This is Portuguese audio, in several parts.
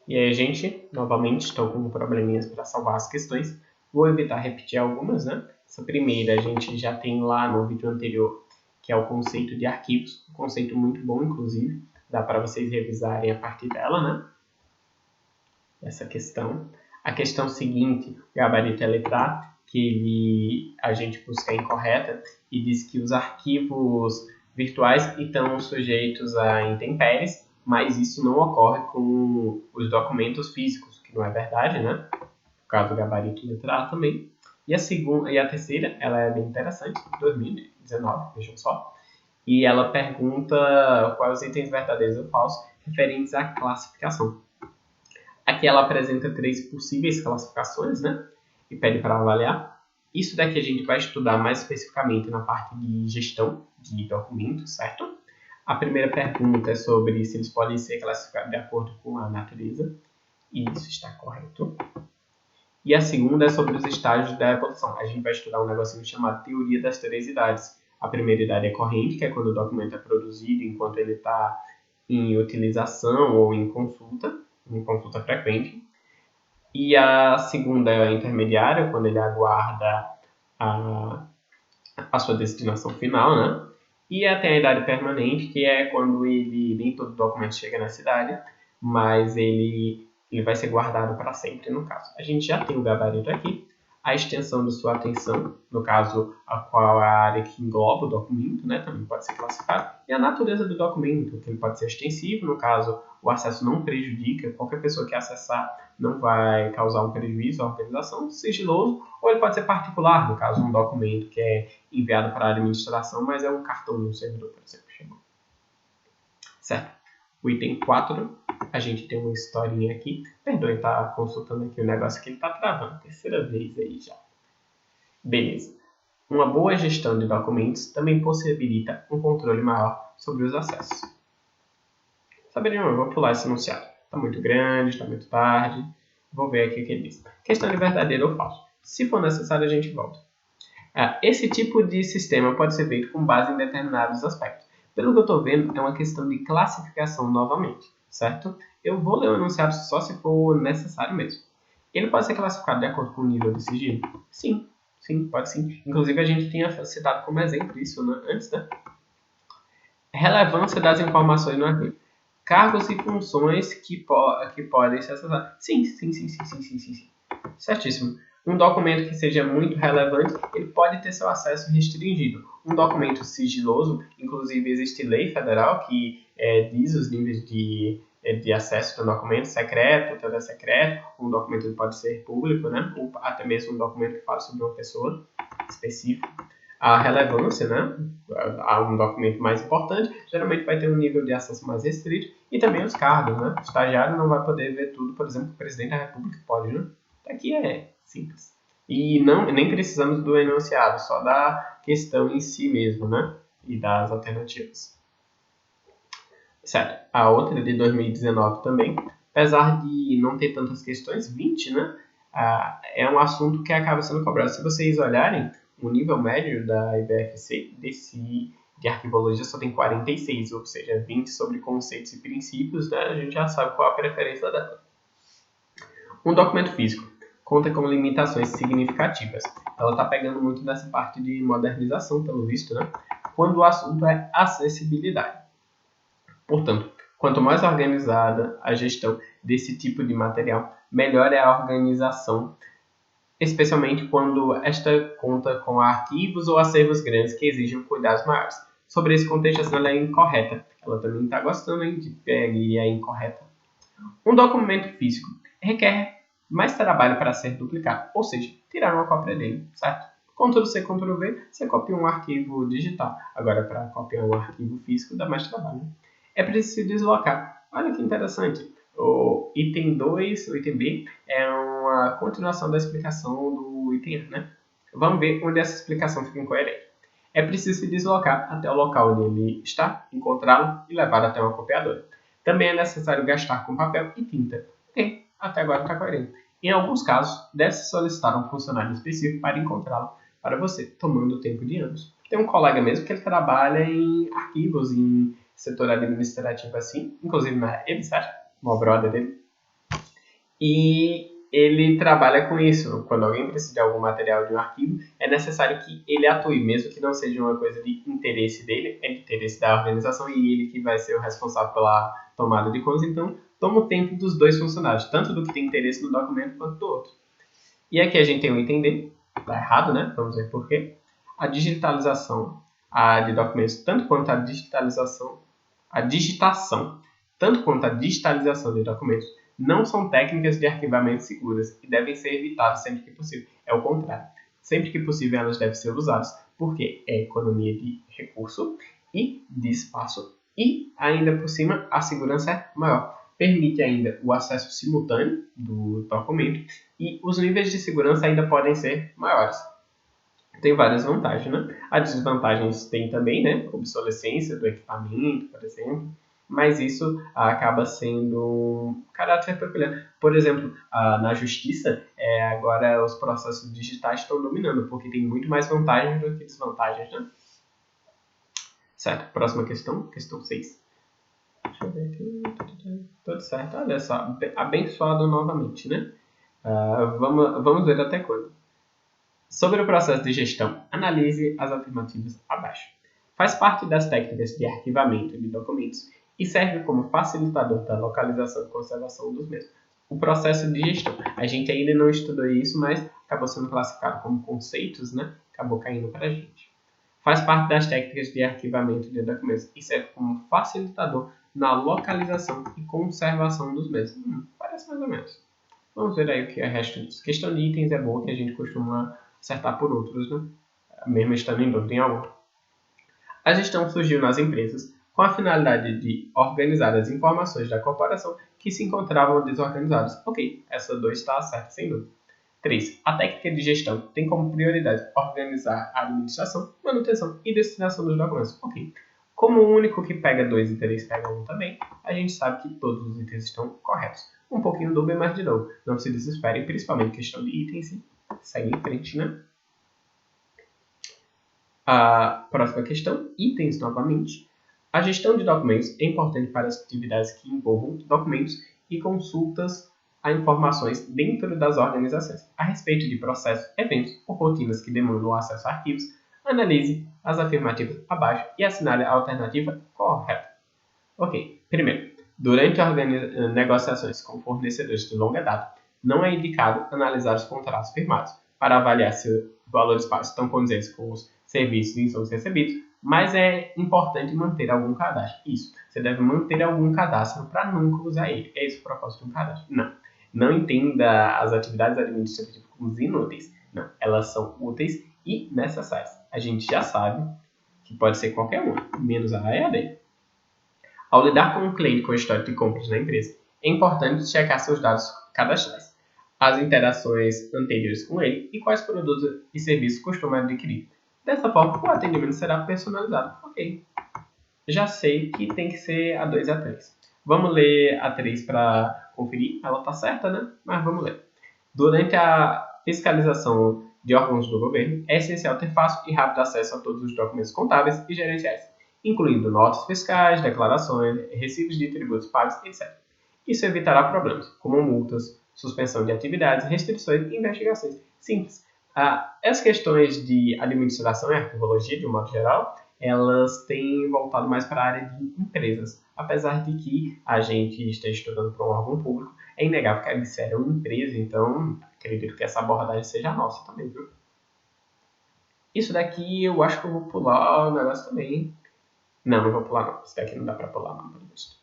E aí, gente, novamente estou com probleminhas para salvar as questões. Vou evitar repetir algumas, né? Essa primeira a gente já tem lá no vídeo anterior, que é o conceito de arquivos. Um conceito muito bom, inclusive. Dá para vocês revisarem a partir dela, né? Essa questão. A questão seguinte, o gabarito é letra A, que a gente busca incorreta e diz que os arquivos virtuais estão sujeitos a intempéries, mas isso não ocorre com os documentos físicos, que não é verdade, né? No caso do gabarito letra A também. E a terceira, ela é bem interessante, 2019, vejam só. E ela pergunta quais os itens verdadeiros ou falsos referentes à classificação. Aqui ela apresenta 3 possíveis classificações, né? E pede para avaliar. Isso daqui a gente vai estudar mais especificamente na parte de gestão de documentos, certo? A primeira pergunta é sobre se eles podem ser classificados de acordo com a natureza. E isso está correto. E a segunda é sobre os estágios da evolução. A gente vai estudar um negocinho chamado Teoria das Três Idades. A primeira idade é corrente, que é quando o documento é produzido enquanto ele está em utilização ou em consulta frequente. E a segunda é a intermediária, quando ele aguarda a sua destinação final, né? E até a idade permanente, que é quando ele nem todo documento chega na cidade, mas ele vai ser guardado para sempre, no caso. A gente já tem o gabarito aqui, a extensão de sua atenção, no caso, a qual é a área que engloba o documento, né, também pode ser classificado, e a natureza do documento, que ele pode ser extensivo, no caso, o acesso não prejudica, qualquer pessoa que acessar não vai causar um prejuízo à organização, sigiloso, ou ele pode ser particular, no caso, um documento que é enviado para a administração, mas é um cartão no servidor, por exemplo. Certo? O item 4, a gente tem uma historinha aqui. Perdoe, tá consultando aqui o negócio que ele tá travando. Terceira vez aí já. Beleza. Uma boa gestão de documentos também possibilita um controle maior sobre os acessos. Saberiam, eu vou pular esse enunciado. Está muito grande, está muito tarde. Vou ver aqui o que ele diz. Questão de verdadeiro ou falso. Se for necessário, a gente volta. Esse tipo de sistema pode ser feito com base em determinados aspectos. Pelo que eu estou vendo, é uma questão de classificação novamente, certo? Eu vou ler o enunciado só se for necessário mesmo. Ele pode ser classificado de acordo com o nível de sigilo? Sim, pode sim. Inclusive, a gente tinha citado como exemplo isso, né? Antes, né? Relevância das informações no arquivo. Cargos e funções que podem ser acessados. Sim. Certíssimo. Um documento que seja muito relevante, ele pode ter seu acesso restringido. Um documento sigiloso, inclusive existe lei federal que diz os níveis de acesso do documento, secreto, tudo é secreto, um documento pode ser público, né? Ou até mesmo um documento que fala sobre uma pessoa específica. A relevância, né? A um documento mais importante, geralmente vai ter um nível de acesso mais restrito, e também os cargos, né? O estagiário não vai poder ver tudo, por exemplo, o presidente da república pode, né? Aqui é simples. E nem precisamos do enunciado, só da questão em si mesmo, né? E das alternativas. Certo. A outra é de 2019 também, apesar de não ter tantas questões, 20, né? É um assunto que acaba sendo cobrado. Se vocês olharem, o nível médio da IBFC de arquivologia só tem 46, ou seja, 20 sobre conceitos e princípios, né? A gente já sabe qual a preferência dela. Um documento físico conta com limitações significativas. Ela está pegando muito nessa parte de modernização, pelo visto, né? Quando o assunto é acessibilidade. Portanto, quanto mais organizada a gestão desse tipo de material, melhor é a organização, especialmente quando esta conta com arquivos ou acervos grandes que exigem cuidados maiores. Sobre esse contexto, ela é incorreta. Ela também está gostando de pegar e é incorreta. Um documento físico requer mais trabalho para ser duplicado, ou seja, tirar uma cópia dele, certo? Ctrl+C, Ctrl+V, você copia um arquivo digital. Agora, para copiar um arquivo físico, dá mais trabalho. É preciso deslocar. Olha que interessante. O item 2, o item B, é uma continuação da explicação do item A, né? Vamos ver onde essa explicação fica incoerente. É preciso se deslocar até o local onde ele está, encontrá-lo e levar até uma copiadora. Também é necessário gastar com papel e tinta. Ok, até agora está coerente. Em alguns casos, deve-se solicitar um funcionário específico para encontrá-lo para você, tomando tempo de anos. Tem um colega mesmo que ele trabalha em arquivos, em setor administrativo assim, inclusive na EBSAT, uma brother dele. E ele trabalha com isso. Quando alguém precisa de algum material de um arquivo, é necessário que ele atue, mesmo que não seja uma coisa de interesse dele, é de interesse da organização e ele que vai ser o responsável pela tomada de contas. Então, toma o tempo dos dois funcionários, tanto do que tem interesse no documento quanto do outro. E aqui a gente tem o entender, tá errado, né? Vamos ver por quê. A digitalização de documentos, tanto quanto a digitação, tanto quanto a digitalização de documentos, não são técnicas de arquivamento seguras e devem ser evitadas sempre que possível. É o contrário. Sempre que possível elas devem ser usadas, porque é economia de recurso e de espaço e, ainda por cima, a segurança é maior. Permite ainda o acesso simultâneo do documento e os níveis de segurança ainda podem ser maiores. Tem várias vantagens, né? As desvantagens tem também, né? Obsolescência do equipamento, por exemplo, mas isso acaba sendo um caráter peculiar. Por exemplo, na justiça, agora os processos digitais estão dominando, porque tem muito mais vantagens do que desvantagens, né? Certo, próxima questão, questão 6. Deixa eu ver aqui. Tudo certo, olha só, abençoado novamente, né? Vamos ver até quando. Sobre o processo de gestão, analise as afirmativas abaixo. Faz parte das técnicas de arquivamento de documentos e serve como facilitador da localização e conservação dos mesmos. O processo de gestão. A gente ainda não estudou isso, mas acabou sendo classificado como conceitos, né? Acabou caindo para a gente. Faz parte das técnicas de arquivamento de documentos e serve como facilitador na localização e conservação dos mesmos. Parece mais ou menos. Vamos ver aí o que é o resto disso. Questão de itens é boa que a gente costuma acertar por outros, né? Mesmo estando em dúvida em algum. A gestão surgiu nas empresas com a finalidade de organizar as informações da corporação que se encontravam desorganizadas. Ok, essa 2 está certa, sem dúvida. 3. A técnica de gestão tem como prioridade organizar a administração, manutenção e destinação dos documentos. Ok. Como o único que pega 2 e 3 pega 1 também, a gente sabe que todos os itens estão corretos. Um pouquinho dúbio, mas de novo, não se desesperem, principalmente questão de itens, segue em frente, né? A próxima questão, itens novamente. A gestão de documentos é importante para as atividades que envolvam documentos e consultas a informações dentro das organizações. A respeito de processos, eventos ou rotinas que demandam acesso a arquivos, analise as afirmativas abaixo e assinale a alternativa correta. Ok, primeiro, durante negociações com fornecedores de longa data, não é indicado analisar os contratos firmados para avaliar se os valores pagos estão condizentes com os serviços e insumos recebidos, mas é importante manter algum cadastro. Isso, você deve manter algum cadastro para nunca usar ele. É esse o propósito de um cadastro. Não entenda as atividades administrativas como inúteis. Não, elas são úteis e necessárias. A gente já sabe que pode ser qualquer uma, menos a A e a D. Ao lidar com um cliente com histórico de compras na empresa, é importante checar seus dados cadastrais, as interações anteriores com ele e quais produtos e serviços costuma adquirir. Dessa forma, o atendimento será personalizado. Ok. Já sei que tem que ser a 2 e a 3. Vamos ler a 3 para conferir. Ela está certa, né? Mas vamos ler. Durante a fiscalização de órgãos do governo, é essencial ter fácil e rápido acesso a todos os documentos contábeis e gerenciais, incluindo notas fiscais, declarações, recibos de tributos pagos, etc. Isso evitará problemas, como multas, suspensão de atividades, restrições e investigações. Simples. As questões de administração e arquivologia, de um modo geral, elas têm voltado mais para a área de empresas. Apesar de que a gente esteja estudando para um órgão público, é inegável que a IBSER é uma empresa, então acredito que essa abordagem seja nossa também, viu? Isso daqui eu acho que eu vou pular o negócio também. Não vou pular não. Isso daqui não dá para pular não, pelo visto.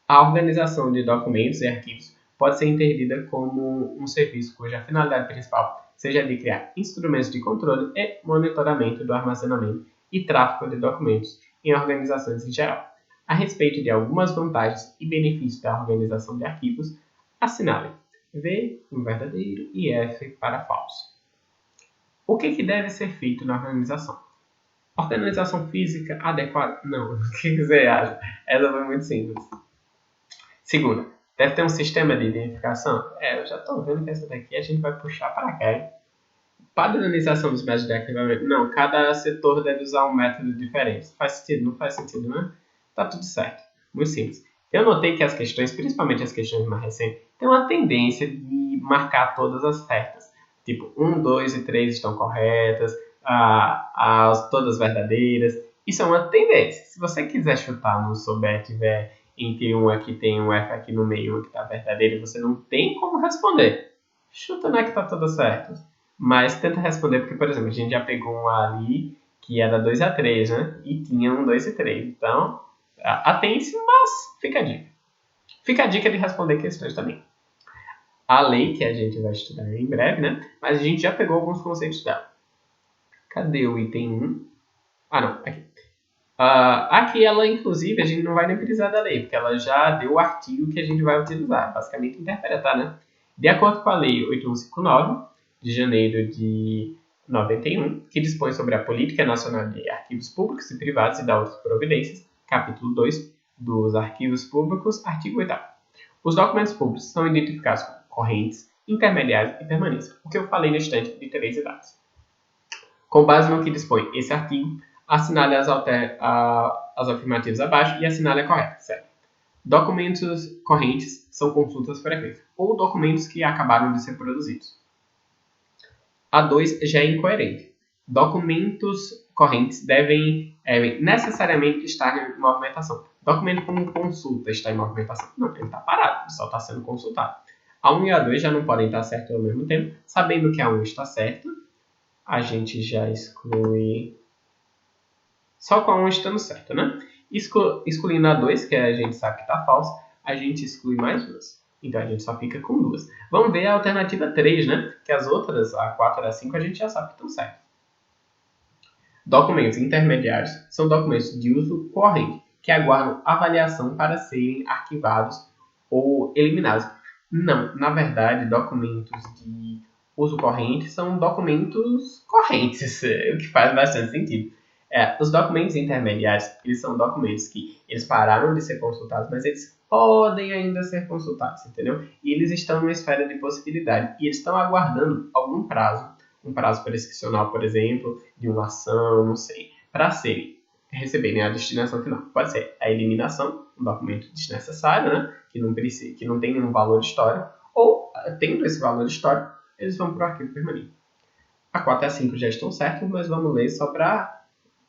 A organização de documentos e arquivos pode ser entendida como um serviço cuja finalidade principal seja de criar instrumentos de controle e monitoramento do armazenamento e tráfego de documentos em organizações em geral. A respeito de algumas vantagens e benefícios da organização de arquivos, assinale V um verdadeiro e F para falso. O que deve ser feito na organização? Organização física adequada? Não, o que você acha? Essa foi muito simples. Segunda, deve ter um sistema de identificação? Eu já estou vendo que essa daqui a gente vai puxar para cá, hein? Padronização dos métodos de arquivamento? Não, cada setor deve usar um método diferente. Faz sentido? Não faz sentido, né? Tá tudo certo. Muito simples. Eu notei que as questões, principalmente as questões mais recentes, tem uma tendência de marcar todas as certas. Tipo, 1, 2 e 3 estão corretas, todas verdadeiras. Isso é uma tendência. Se você quiser chutar, não souber, tiver entre um aqui, tem um F aqui no meio, um que está verdadeiro, você não tem como responder. Chuta, né, que está tudo certo. Mas tenta responder, porque, por exemplo, a gente já pegou um ali que era 2 a 3, né? E tinha 1, 2 e 3. Então, atente-se, mas fica a dica. Fica a dica de responder questões também. A lei, que a gente vai estudar em breve, né? Mas a gente já pegou alguns conceitos dela. Cadê o item 1? Ah, não, aqui. Aqui ela, inclusive, a gente não vai nem precisar da lei, porque ela já deu o artigo que a gente vai utilizar, basicamente interpretar, né? De acordo com a Lei 8159, de janeiro de 91, que dispõe sobre a Política Nacional de Arquivos Públicos e Privados e da outras providências, capítulo 2 dos Arquivos Públicos, artigo 8º. Os documentos públicos são identificados como correntes, intermediários e permanentes, o que eu falei na estante de 3 idades. Com base no que dispõe esse artigo, assinale as afirmativas abaixo e assinale a correta, certo? Documentos correntes são consultas frequentes, ou documentos que acabaram de ser produzidos. A 2 já é incoerente. Documentos correntes devem necessariamente estar em movimentação. Documento como consulta está em movimentação? Não, ele está parado, só está sendo consultado. A 1 e a 2 já não podem estar certos ao mesmo tempo. Sabendo que a 1 está certa, a gente já exclui só com a 1 estando certo, né? Excluindo a 2, que a gente sabe que está falso, a gente exclui mais duas. Então a gente só fica com duas. Vamos ver a alternativa 3, né? Que as outras, a 4 e a 5, a gente já sabe que estão certas. Documentos intermediários são documentos de uso corrente, que aguardam avaliação para serem arquivados ou eliminados. Não, na verdade, documentos de uso corrente são documentos correntes, o que faz bastante sentido. Os documentos intermediários, eles são documentos que eles pararam de ser consultados, mas eles podem ainda ser consultados, entendeu? E eles estão numa esfera de possibilidade e eles estão aguardando algum prazo, um prazo prescricional, por exemplo, de uma ação, não sei, para receberem a destinação final. Pode ser a eliminação, um documento desnecessário, né? Que não tem nenhum valor histórico, ou, tendo esse valor histórico, eles vão para o arquivo permanente. A 4 e a 5 já estão certos, mas vamos ler só para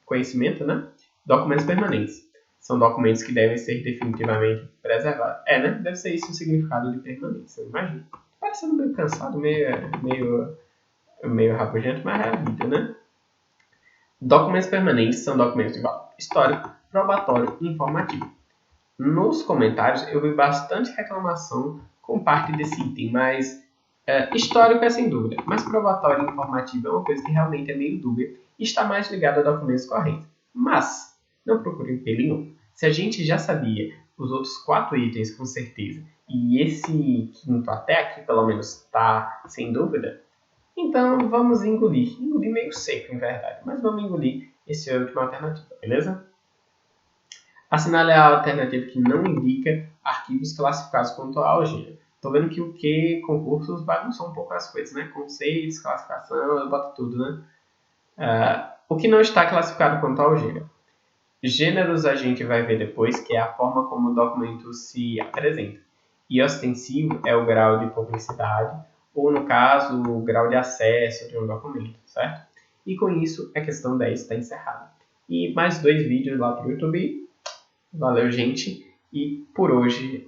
conhecimento, né? Documentos permanentes. São documentos que devem ser definitivamente preservados. Né? Deve ser isso o significado de permanência, eu imagino. Parecendo meio cansado, meio rabugento, mas é a vida, né? Documentos permanentes são documentos de valor histórico, probatório e informativo. Nos comentários eu vi bastante reclamação com parte desse item, mas histórico é sem dúvida, mas probatório e informativo é uma coisa que realmente é meio dúbia e está mais ligado a documentos correntes. Mas, não procure empelinho. Se a gente já sabia os outros 4 itens com certeza, e esse quinto até aqui pelo menos está sem dúvida, então vamos engolir. Engolir meio seco, em verdade, mas vamos engolir essa última alternativa, beleza? Assinale a alternativa que não indica arquivos classificados quanto à algema. Estou vendo que o que concursos bagunçou um pouco as coisas, né? Conceitos, classificação, eu boto tudo, né? O que não está classificado quanto à algema. Gêneros a gente vai ver depois, que é a forma como o documento se apresenta. E ostensivo é o grau de publicidade, ou no caso, o grau de acesso de um documento, certo? E com isso, a questão 10 está encerrada. E mais 2 vídeos lá para o YouTube. Valeu, gente. E por hoje